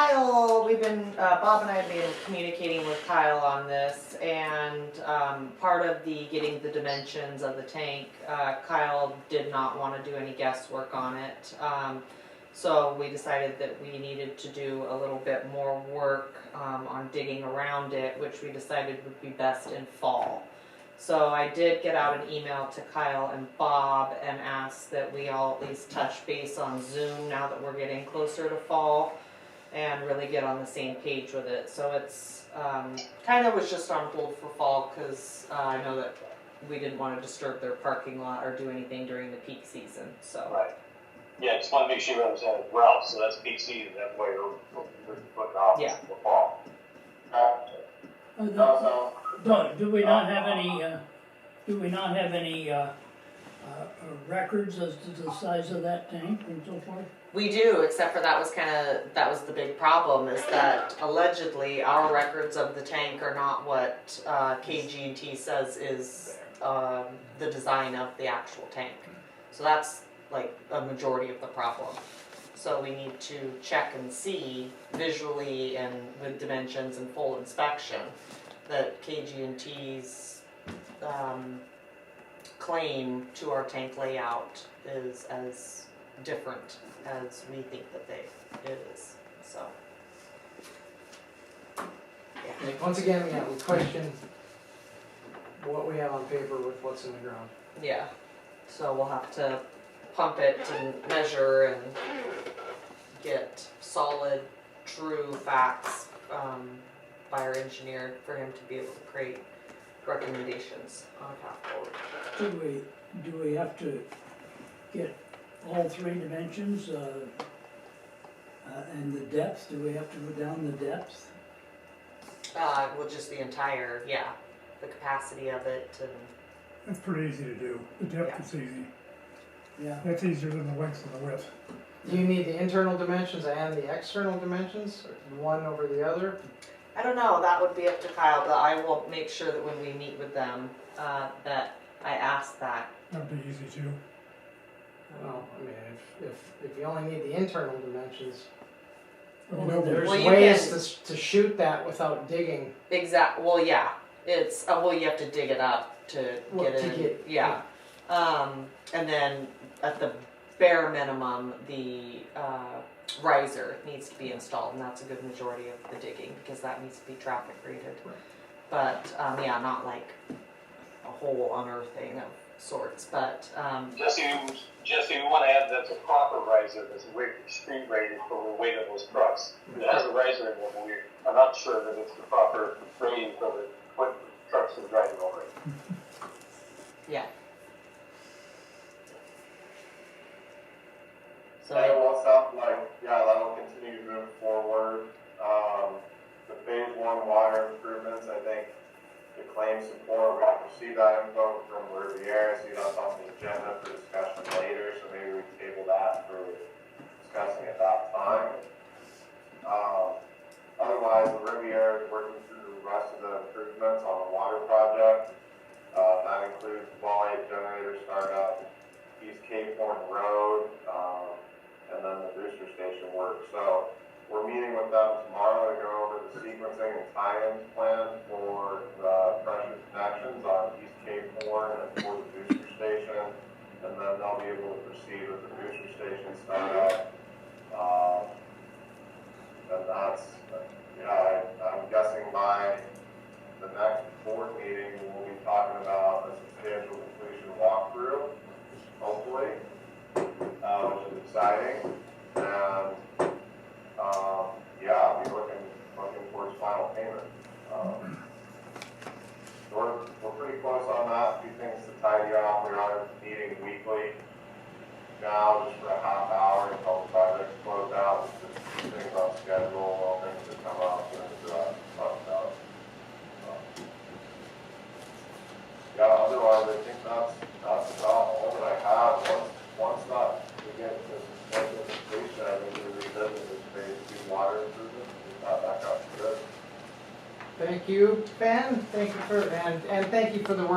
Kyle, Bob and I have been communicating with Kyle on this, and part of the getting the dimensions of the tank, Kyle did not want to do any guesswork on it. So we decided that we needed to do a little bit more work on digging around it, which we decided would be best in fall. So I did get out an email to Kyle and Bob and asked that we all at least touch base on Zoom now that we're getting closer to fall and really get on the same page with it. So it's kind of was just on hold for fall because I know that we didn't want to disturb their parking lot or do anything during the peak season. So Right. Yeah, just want to make sure you understand as well. So that's peak season. That's why we're putting off Yeah. the fall. Do we not have any records as to the size of that tank and so forth? we do, except for that was the big problem, is that allegedly our records of the tank are not what KG&T says is the design of the actual tank. So that's like a majority of the problem. So we need to check and see visually and with dimensions and full inspection that KG&T's claim to our tank layout is as different as we think that it is. So yeah. Once again, yeah, we question what we have on paper with what's in the ground. Yeah. So we'll have to pump it and measure and get solid, true facts by our engineer for him to be able to create recommendations on a path forward. Do we have to get all three dimensions and the depth? Do we have to go down the depth? Well, just the entire, the capacity of it and. That's pretty easy to do. The depth is easy. Yeah. That's easier than the length and the width. Do you need the internal dimensions and the external dimensions, or one over the other? I don't know, that would be up to Kyle, but I will make sure that when we meet with them, that I ask that. That'd be easy too. Well, I mean, if you only need the internal dimensions, Well, there's Well, you ways to shoot that without digging. Well, yeah, it's, you have to dig it up to Well, get to it, get- yeah. And then at the bare minimum, the riser needs to be installed, and that's a good majority of the digging, because that needs to be traffic rated. Right. But, not like a whole unearthing of sorts, but, Jesse, we want to add that's a proper riser that's street rated for the weight of those trucks. If it has a riser in it, I'm not sure that it's the proper rating for what trucks are driving over it. yeah. So, That will sound like, that will continue to move forward. The phase one water improvements, I think the claim support, we have received that info from Riviera, so that's on the agenda for discussion later, so maybe we table that for discussing at that time. Otherwise, the Riviera is working through the rest of the improvements on the water project. That includes Wall 8 generator startup, East Cape Horn Road, and then the booster station work. So we're meeting with them tomorrow to go over the sequencing and tie-in plan for the pressure connections on East Cape Horn and for the booster station. And then they'll be able to proceed with the booster station startup. And that's, I'm guessing by the next board meeting, we'll be talking about a substantial completion walkthrough, hopefully. Which is exciting, and I'll be looking towards final payment. We're pretty close on that. A few things to tidy up. We are meeting weekly now, just for a half hour until the project's closed out. Just things on schedule, things that come up, and talk about. Otherwise, I think that's about all that I have. Once that we get to substantial completion, I think we revisit this phase 2 water improvement. We got back up to good. Thank you, Ben. Thank you for the work.